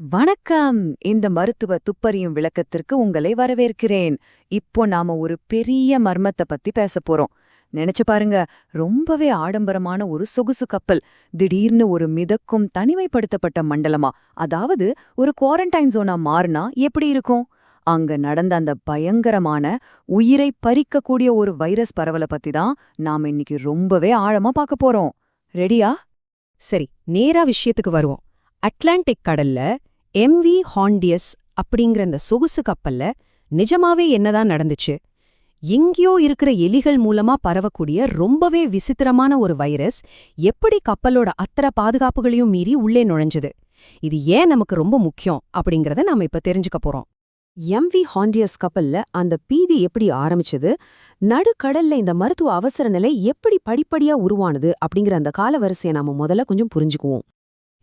வணக்கம். இந்த மருத்துவ துப்பறியும் விளக்கத்திற்கு உங்களை வரவேற்கிறேன். இப்போ நாம ஒரு பெரிய மர்மத்த பத்தி பேசப் போறோம். நினைச்சு பாருங்க, ரொம்பவே ஆடம்பரமான ஒரு சொகுசு கப்பல் திடீர்னு ஒரு மிதக்கும் தனிமைப்படுத்தப்பட்ட மண்டலமா, அதாவது ஒரு குவாரண்டைன் ஜோனா மாறுனா எப்படி இருக்கும்? அங்க நடந்த அந்த பயங்கரமான உயிரை பறிக்கக்கூடிய ஒரு வைரஸ் பரவல பத்தி தான் நாம இன்னைக்கு ரொம்பவே ஆழமா பார்க்க போறோம். ரெடியா? சரி, நேரா விஷயத்துக்கு வருவோம். அட்லாண்டிக் கடல்ல எம்வி ஹாண்டியஸ் அப்படிங்கிற அந்த சொகுசு கப்பல்ல நிஜமாவே என்னதான் நடந்துச்சு? எங்கேயோ இருக்கிற எலிகள் மூலமா பரவக்கூடிய ரொம்பவே விசித்திரமான ஒரு வைரஸ் எப்படி கப்பலோட அத்தனை பாதுகாப்புகளையும் மீறி உள்ளே நுழைஞ்சது? இது ஏன் நமக்கு ரொம்ப முக்கியம் அப்படிங்கறத நாம இப்ப தெரிஞ்சுக்க போறோம். எம்வி ஹாண்டியஸ் கப்பல்ல அந்த பீதி எப்படி ஆரம்பிச்சது, நடுக்கடல்ல இந்த மருத்துவ அவசர நிலை எப்படி படிப்படியா உருவானது அப்படிங்கிற அந்த காலவரிசையை நாம முதல்ல கொஞ்சம் புரிஞ்சுக்குவோம்.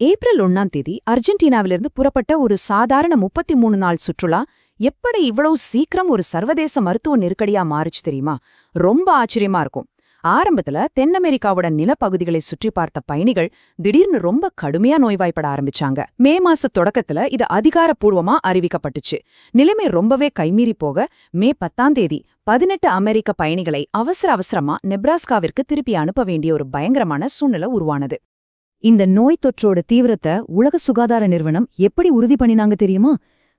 ஏப்ரல் 1ஆம் தேதி அர்ஜென்டினாவிலிருந்து புறப்பட்ட ஒரு சாதாரண 33 நாள் சுற்றுலா எப்படி இவ்வளவு சீக்கிரம் ஒரு சர்வதேச மருத்துவ நெருக்கடியா மாறுச்சு தெரியுமா? ரொம்ப ஆச்சரியமா இருக்கும். ஆரம்பத்துல தென் அமெரிக்காவோட நிலப்பகுதிகளை சுற்றி பார்த்த பயணிகள் திடீர்னு ரொம்ப கடுமையா நோய்வாய்ப்பட ஆரம்பிச்சாங்க. மே மாச தொடக்கத்துல இது அதிகாரப்பூர்வமா அறிவிக்கப்பட்டுச்சு. நிலைமை ரொம்பவே கைமீறி போக மே 10ஆம் தேதி 18 அமெரிக்க பயணிகளை அவசரமா நெப்ராஸ்காவிற்கு திருப்பி அனுப்ப வேண்டிய ஒரு பயங்கரமான சூழ்நிலை உருவானது. இந்த நோய் தொற்றோட தீவிரத்தை உலக சுகாதார நிறுவனம் எப்படி உறுதி பண்ணினாங்க தெரியுமா?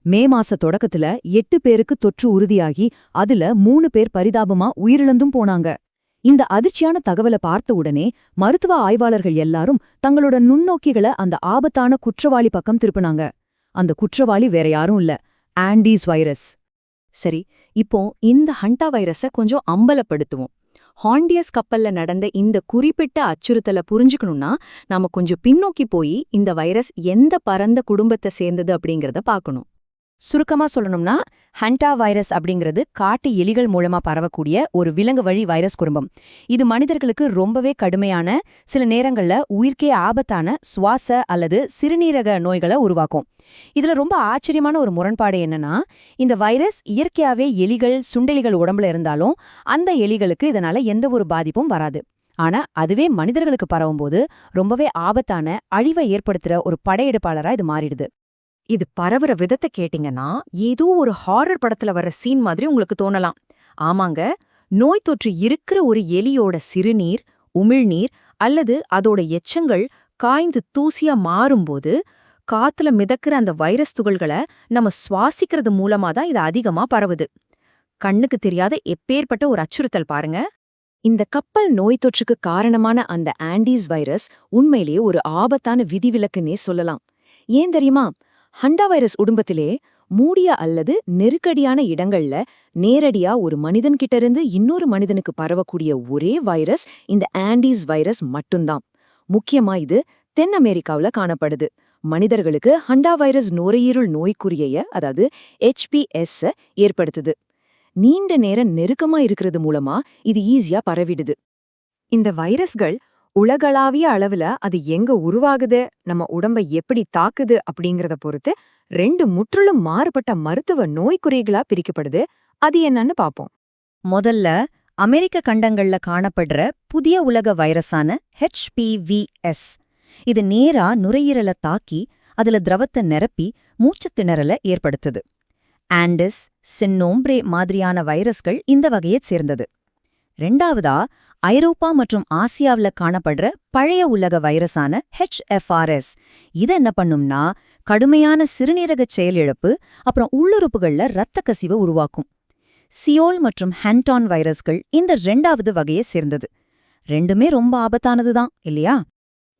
மே மாச தொடக்கத்துல 8 பேருக்கு தொற்று உறுதியாகி அதுல 3 பேர் பரிதாபமா உயிரிழந்தும் போனாங்க. இந்த அதிர்ச்சியான தகவலை பார்த்த உடனே மருத்துவ ஆய்வாளர்கள் எல்லாரும் தங்களோட நுண்ணோக்கிகளை அந்த ஆபத்தான குற்றவாளி பக்கம் திருப்பினாங்க. அந்த குற்றவாளி வேற யாரும் இல்ல, ஆண்டீஸ் வைரஸ். சரி, இப்போ இந்த ஹண்டா வைரஸ கொஞ்சம் அம்பலப்படுத்துவோம். ஹாண்டியஸ் கப்பல்ல நடந்த இந்த குறிப்பிட்ட அச்சுறுத்தலை புரிஞ்சுக்கணும்னா நாம கொஞ்சம் பின்னோக்கி போய் இந்த வைரஸ் எந்த பரந்த குடும்பத்தை சேர்ந்தது அப்படிங்கறத பார்க்கணும். சுருக்கமா சொல்லணும்னா, ஹண்டா வைரஸ் அப்படிங்கிறது காட்டு எலிகள் மூலமா பரவக்கூடிய ஒரு விலங்கு வழி வைரஸ் குடும்பம். இது மனிதர்களுக்கு ரொம்பவே கடுமையான, சில நேரங்கள்ல உயிர்க்கே ஆபத்தான சுவாச அல்லது சிறுநீரக நோய்களை உருவாக்கும். இதுல ரொம்ப ஆச்சரியமான ஒரு முரண்பாடு என்னன்னா, இந்த வைரஸ் இயற்கையாவே எலிகள், சுண்டெலிகள் உடம்புல இருந்தாலும் அந்த எலிகளுக்கு இதனால எந்த ஒரு பாதிப்பும் வராது. ஆனா அதுவே மனிதர்களுக்கு பரவும்போது ரொம்பவே ஆபத்தான, அழிவை ஏற்படுத்துற ஒரு படையெடுப்பாளரா இது மாறிடுது. இது பரவுற விதத்தை கேட்டிங்கன்னா ஏதோ ஒரு ஹாரர் படத்துல வர சீன் மாதிரி உங்களுக்கு தோணலாம். ஆமாங்க, நோய் தொற்று இருக்கிற ஒரு எலியோட சிறுநீர், உமிழ்நீர் அல்லது அதோட எச்சங்கள் காய்ந்து தூசியா மாறும்போது காத்துல மிதக்கிற அந்த வைரஸ் துகள்களை நம்ம சுவாசிக்கிறது மூலமா தான் இது அதிகமா பரவுது. கண்ணுக்கு தெரியாத எப்பேற்பட்ட ஒரு அச்சுறுத்தல் பாருங்க. இந்த கப்பல் நோய் தொற்றுக்கு காரணமான அந்த ஆண்டீஸ் வைரஸ் உண்மையிலேயே ஒரு ஆபத்தான விதிவிலக்குன்னே சொல்லலாம். ஏன் தெரியுமா? ஹண்டா வைரஸ் உடும்பத்திலே மூடிய அல்லது நெருக்கடியான இடங்கள்ல நேரடியா ஒரு மனிதன்கிட்ட இருந்து இன்னொரு மனிதனுக்கு பரவக்கூடிய ஒரே வைரஸ் இந்த ஆண்டீஸ் வைரஸ் மட்டும்தான். முக்கியமா இது தென் அமெரிக்காவுல காணப்படுது. மனிதர்களுக்கு ஹண்டா வைரஸ் நுரையீரல் நோய்க்குறிய, அதாவது HPS ஏற்படுத்துது. நீண்ட நேரம் நெருக்கமா இருக்கிறது மூலமா இது ஈஸியா பரவிடுது. இந்த வைரஸ்கள் உலகளாவிய அளவுல அது எங்க உருவாகுது, நம்ம உடம்பை எப்படி தாக்குது அப்படிங்கறத பொறுத்து 2 முற்றிலும் மாறுபட்ட மருத்துவ நோய்க்குறிகளா பிரிக்கப்படுது. அது என்னன்னு பாப்போம். முதல்ல அமெரிக்க கண்டங்கள்ல காணப்படுற புதிய உலக வைரஸான HPVS. இது நேரா நுரையீரலை தாக்கி அதுல திரவத்தை நிரப்பி மூச்சுத் திணறலை ஏற்படுத்துது. ஆண்டிஸ், சின்னோம்ப்ரே மாதிரியான வைரஸ்கள் இந்த வகையைச் சேர்ந்தது. ரெண்டாவதா ஐரோப்பா மற்றும் ஆசியாவுல காணப்படுற பழைய உலக வைரஸான HFRS. இது என்ன பண்ணும்னா கடுமையான சிறுநீரகச் செயலிழப்பு அப்புறம் உள்ளுறுப்புகள்ல இரத்த கசிவை உருவாக்கும். சியோல் மற்றும் ஹான்டான் வைரஸ்கள் இந்த 2வது வகையை சேர்ந்தது. ரெண்டுமே ரொம்ப ஆபத்தானதுதான் இல்லையா?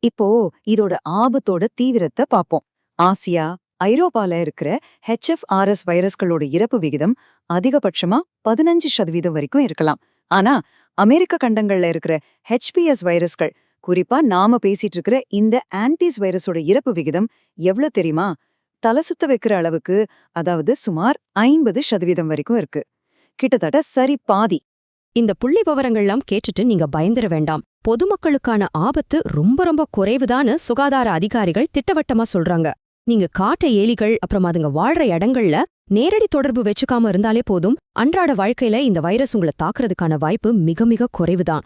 இப்போ இதோட ஆபத்தோட தீவிரத்தை பாப்போம். ஆசியா, ஐரோப்பால இருக்கிற HFRS வைரஸ்களோட இறப்பு விகிதம் அதிகபட்சமா 15% வரைக்கும் இருக்கலாம். ஆனா அமெரிக்க கண்டங்கள்ல இருக்கிற HPS வைரஸ்கள், குறிப்பா நாம பேசிட்டு இருக்கிற இந்த ஆன்டிஸ் வைரஸோட இறப்பு விகிதம் எவ்வளவு தெரியுமா? தலை சுத்த வைக்கிற அளவுக்கு, அதாவது சுமார் 50% வரைக்கும் இருக்கு. கிட்டத்தட்ட சரி பாதி. இந்த புள்ளி விவரங்கள்லாம் கேட்டுட்டு நீங்க பயந்துர வேண்டாம். பொதுமக்களுக்கான ஆபத்து ரொம்ப ரொம்ப குறைவுதான்னு சுகாதார அதிகாரிகள் திட்டவட்டமா சொல்றாங்க. நீங்க காட்டு ஏலிகள் அப்புறம் அதுங்க வாழ்ற இடங்கள்ல நேரடி தொடர்பு வச்சுக்காம இருந்தாலே போதும். அன்றாட வாழ்க்கையில இந்த வைரஸ் உங்களை தாக்குறதுக்கான வாய்ப்பு மிக மிக குறைவுதான்.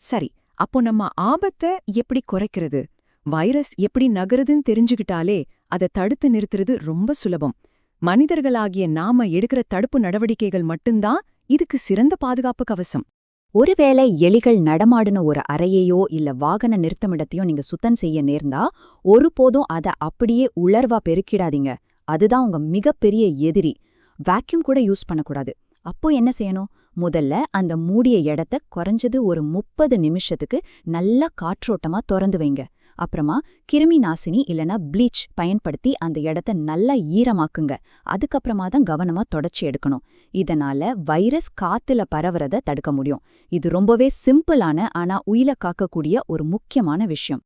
சரி, அப்போ நம்ம ஆபத்தை எப்படி குறைக்கிறது? வைரஸ் எப்படி நகருதுன்னு தெரிஞ்சுக்கிட்டாலே அதை தடுத்து நிறுத்துறது ரொம்ப சுலபம். மனிதர்களாகிய நாம எடுக்கிற தடுப்பு நடவடிக்கைகள் மட்டும்தான் இதுக்கு சிறந்த பாதுகாப்பு கவசம். ஒருவேளை எலிகள் நடமாடின ஒரு அறையையோ இல்ல வாகன நிறுத்தமிடத்தையோ நீங்க சுத்தம் செய்ய நேர்ந்தா ஒருபோதும் அத அப்படியே உலர்வா பெருக்கிடாதீங்க. அதுதான் உங்க மிகப்பெரிய எதிரி. வேக்யூம் கூட யூஸ் பண்ணக்கூடாது. அப்போ என்ன செய்யணும்? முதல்ல அந்த மூடிய இடத்த குறைஞ்சது ஒரு 30 நிமிஷத்துக்கு நல்லா காற்றோட்டமா திறந்து வைங்க. அப்புறமா கிருமி நாசினி இல்லனா ப்ளீச் பயன்படுத்தி அந்த இடத்த நல்லா ஈரமாக்குங்க. அதுக்கப்புறமா தான் கவனமா தொடச்சி எடுக்கணும். இதனால வைரஸ் காத்துல பரவறத தடுக்க முடியும். இது ரொம்பவே சிம்பிளான ஆனா உயிரை காக்கக்கூடிய ஒரு முக்கியமான விஷயம்.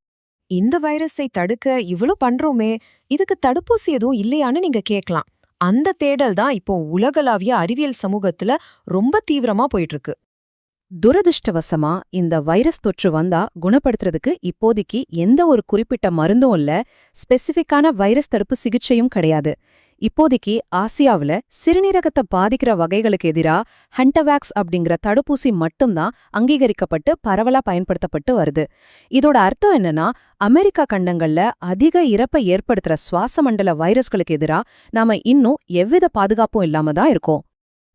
இந்த வைரஸை தடுக்க இவ்ளோ பண்றோமே, இதுக்கு தடுப்பூசி எதுவும் இல்லையான்னு நீங்க கேட்கலாம். அந்த தேடல் தான் இப்போ உலகளாவிய அறிவியல் சமூகத்துல ரொம்ப தீவிரமா போயிட்டு இருக்கு. துரதிருஷ்டவசமா இந்த வைரஸ் தொற்று வந்தா குணப்படுத்துறதுக்கு இப்போதைக்கு எந்த ஒரு குறிப்பிட்ட மருந்தும் இல்ல, ஸ்பெசிஃபிக்கான வைரஸ் தடுப்பு சிகிச்சையும் கிடையாது. இப்போதைக்கு ஆசியாவுல சிறுநீரகத்தை பாதிக்கிற வகைகளுக்கு எதிரா ஹண்டவேக்ஸ் அப்படிங்கிற தடுப்பூசி மட்டும்தான் அங்கீகரிக்கப்பட்டு பரவலா பயன்படுத்தப்பட்டு வருது. இதோட அர்த்தம் என்னன்னா, அமெரிக்கா கண்டங்கள்ல அதிக இறப்பை ஏற்படுத்துற சுவாச மண்டல வைரஸ்களுக்கு எதிரா நாம இன்னும் எவ்வித பாதுகாப்பும் இல்லாம தான் இருக்கோம்.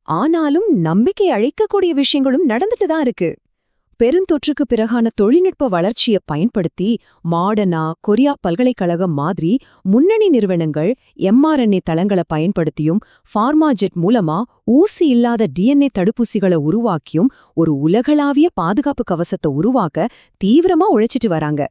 ஆனாலும் நம்பிக்கை அளிக்கக்கூடிய விஷயங்களும் நடந்துட்டு தான் இருக்கு. பெருந்தொற்றுக்கு பிறகான தொழில்நுட்ப வளர்ச்சியை பயன்படுத்தி மாடர்னா, கொரியா பல்கலைக்கழகம் மாதிரி முன்னணி நிறுவனங்கள் mRNA தளங்களை பயன்படுத்தியும் ஃபார்மாஜெட் மூலமா ஊசி இல்லாத DNA தடுப்பூசிகளை உருவாக்கியும் ஒரு உலகளாவிய பாதுகாப்பு கவசத்தை உருவாக்க தீவிரமா உழைச்சிட்டு வராங்க.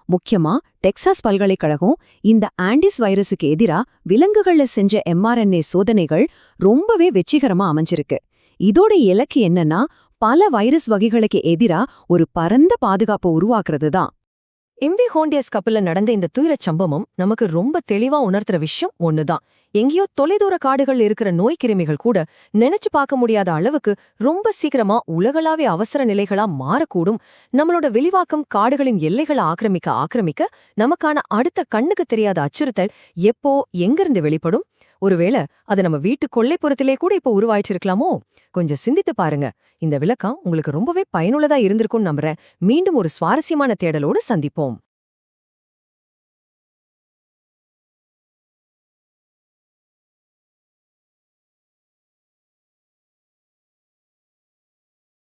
முக்கியமா டெக்சாஸ் பல்கலைக்கழகம் இந்த ஆண்டிஸ் வைரஸுக்கு எதிரா விலங்குகள்ல செஞ்ச mRNA சோதனைகள் ரொம்பவே வெற்றிகரமா அமைஞ்சிருக்கு. இதோட இலக்கு என்னன்னா, பல வைரஸ் வகைகளுக்கு எதிரா ஒரு பரந்த பாதுகாப்பை உருவாக்குறது தான். MV ஹோண்டியஸ் கப்பல்ல நடந்த இந்த துயரச் சம்பவம் நமக்கு ரொம்ப தெளிவா உணர்த்துற விஷயம் ஒண்ணுதான். எங்கேயோ தொலைதூர காடுகள் இருக்கிற நோய் கிருமிகள் கூட நினைச்சு பார்க்க முடியாத அளவுக்கு ரொம்ப சீக்கிரமா உலகளாவிய அவசர நிலைகளா மாறக்கூடும். நம்மளோட வெளிவாக்கம் காடுகளின் எல்லைகளை ஆக்கிரமிக்க நமக்கான அடுத்த கண்ணுக்கு தெரியாத அச்சுறுத்தல் எப்போ எங்கிருந்து வெளிப்படும்? ஒருவேளை அது நம்ம வீட்டு கொல்லைப்புறத்திலே கூட இப்போ உருவாயிச்சிருக்கலாமோ? கொஞ்சம் சிந்தித்து பாருங்க. இந்த விளக்கம் உங்களுக்கு ரொம்பவே பயனுள்ளதா இருந்திருக்கும்னு நம்புறேன். மீண்டும் ஒரு சுவாரஸ்யமான தேடலோடு சந்திப்போம்.